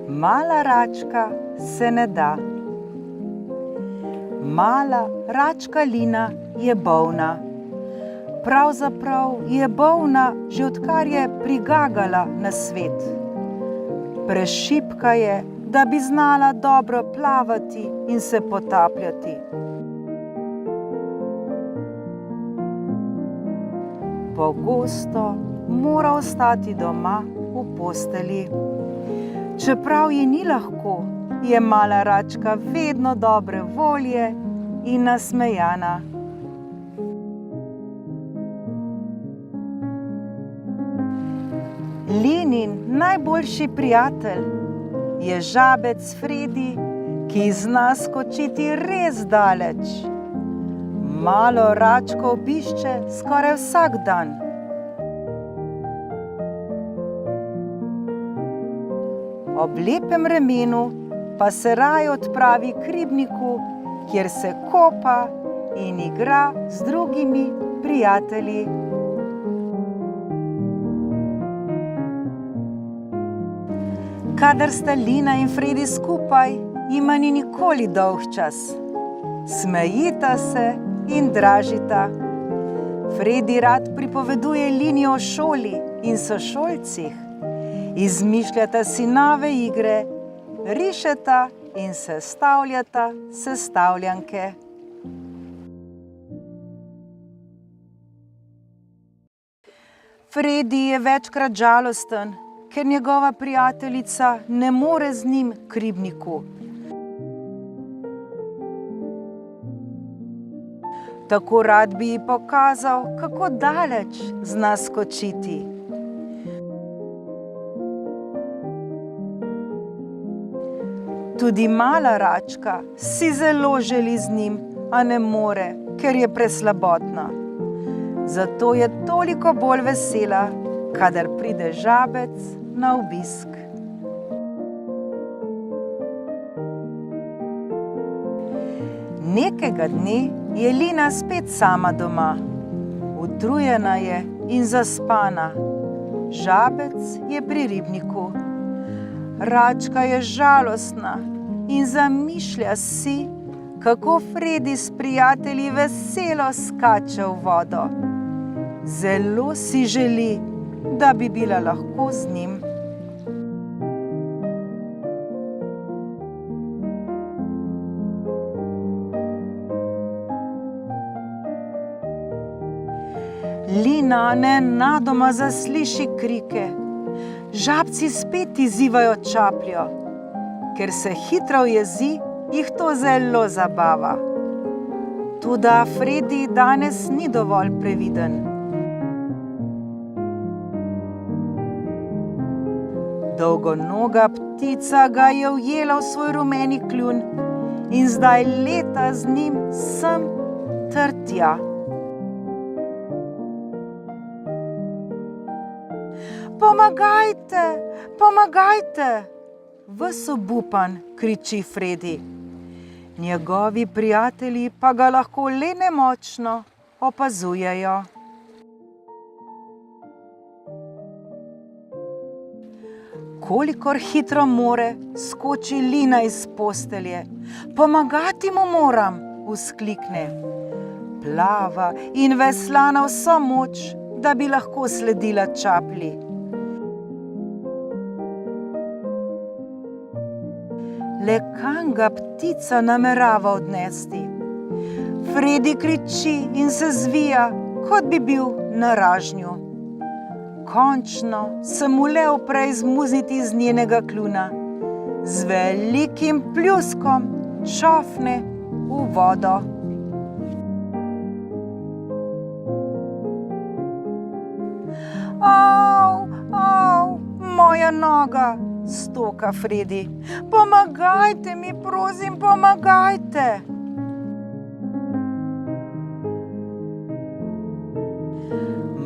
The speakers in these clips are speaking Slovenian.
Mala račka se ne da. Mala račka Lina je bolna. Pravzaprav je bolna, že odkar je prigagala na svet. Prešibka je, da bi znala dobro plavati in se potapljati. Pogosto mora ostati doma v postelji. Čeprav ji ni lahko, je mala račka vedno dobre volje in nasmejana. Linin najboljši prijatelj je žabec Fredi, ki zna skočiti res daleč. Malo račko obišče skoraj vsak dan. Ob lepem vremenu pa se raje odpravi k ribniku, kjer se kopa in igra z drugimi prijatelji. Kadar sta Lina in Fredi skupaj, jima ni nikoli dolgčas. Smejita se in dražita. Fredi rad pripoveduje Lini o šoli in sošolcih. Izmišljata si nove igre, rišeta in sestavljata sestavljanke. Fredi je večkrat žalosten, ker njegova prijateljica ne more z njim k ribniku. Tako rad bi ji pokazal, kako daleč zna skočiti. Tudi mala račka si zelo želi z njim, a ne more, ker je preslabotna. Zato je toliko bolj vesela, kadar pride žabec na obisk. Nekega dne je Lina spet sama doma. Utrujena je in zaspana. Žabec je pri ribniku. Račka je žalostna in zamišlja si, kako Fredi s prijatelji veselo skače v vodo. Zelo si želi, da bi bila lahko z njim. Lina nenadoma zasliši krike. Žabci spet izzivajo čapljo. Ker se hitro ujezi, jih to zelo zabava. Toda Fredi danes ni dovolj previden. Dolgonoga ptica ga je ujela v svoj rumeni kljun in zdaj leta z njim sem ter tja. Pomagajte, pomagajte! Ves obupan kriči Fredi. Njegovi prijatelji pa ga lahko le nemočno opazujejo. Kolikor hitro more, skoči Lina iz postelje. Pomagati mu moram, vzklikne. Plava in vesla na vso moč, da bi lahko sledila čaplji. Le kam ga ptica namerava odnesti? Fredi kriči in se zvija, kot bi bil na ražnju. Končno se mu le upre izmuzniti iz njenega kljuna. Z velikim pljuskom čofne v vodo. Au, au, moja noga, stoka Fredi. Pomagajte mi, prosim, pomagajte.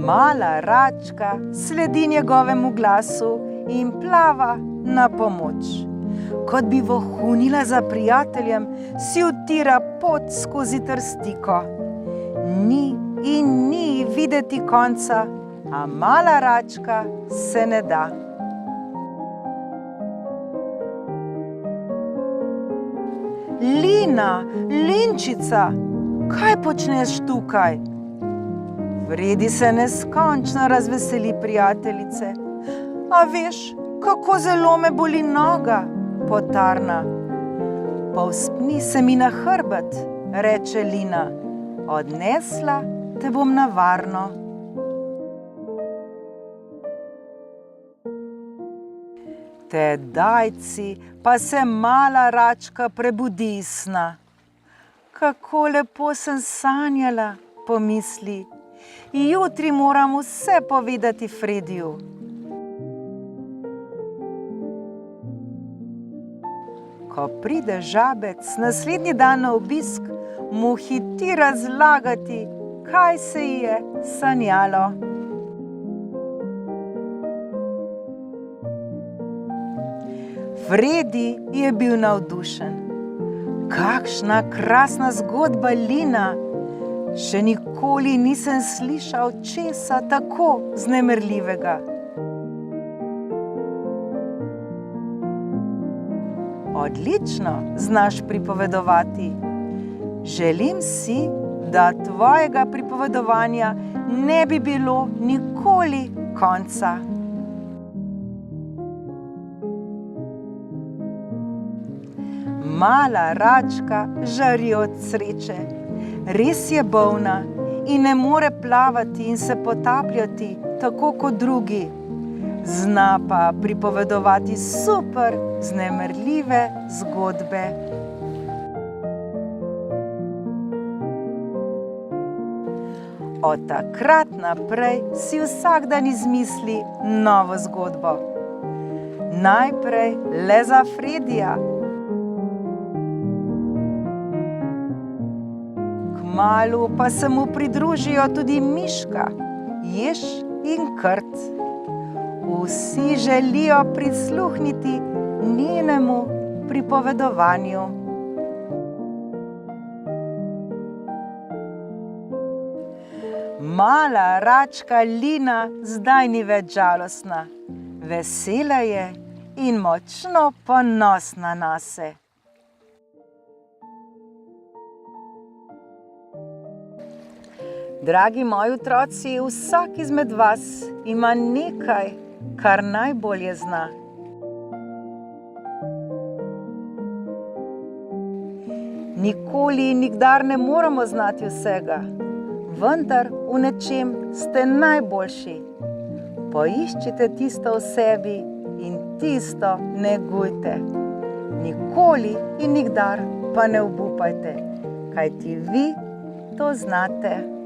Mala račka sledi njegovemu glasu in plava na pomoč. Kot bi vohunila za prijateljem, si utira pot skozi trstiko. Ni in ni videti konca, a mala račka se ne da. Lina, Linčica, kaj počneš tukaj? Fredi se neskončno razveseli prijateljice. A veš, kako zelo me boli noga, potarna. Povzpni se mi na hrbet, reče Lina. Odnesla te bom na varno. Tedajci pa se mala račka prebudi iz sna. Kako lepo sem sanjala, pomisli. Jutri moram vse povedati Frediju. Ko pride Žabec naslednji dan na obisk, mu hiti razlagati, kaj se ji je sanjalo. Fredi je bil navdušen. Kakšna krasna zgodba, Lina! Še nikoli nisem slišal česa tako vznemirljivega. Odlično znaš pripovedovati. Želim si, da tvojega pripovedovanja ne bi bilo nikoli konca. Mala račka žari od sreče. Res je bolna in ne more plavati in se potapljati tako kot drugi. Zna pa pripovedovati super vznemirljive zgodbe. Od takrat naprej si vsak dan izmisli novo zgodbo. Najprej le za Fredija. Kmalu pa se mu pridružijo tudi Miška, Jež in Krt. Vsi želijo prisluhniti njenemu pripovedovanju. Mala račka Lina zdaj ni več žalostna. Vesela je in močno ponosna nase. Dragi moji otroci, vsak izmed vas ima nekaj, kar najbolje zna. Nikoli in nikdar ne moramo znati vsega, vendar v nečem ste najboljši. Poiščite tisto v sebi in tisto negujte. Nikoli in nikdar pa ne obupajte, kajti vi to znate.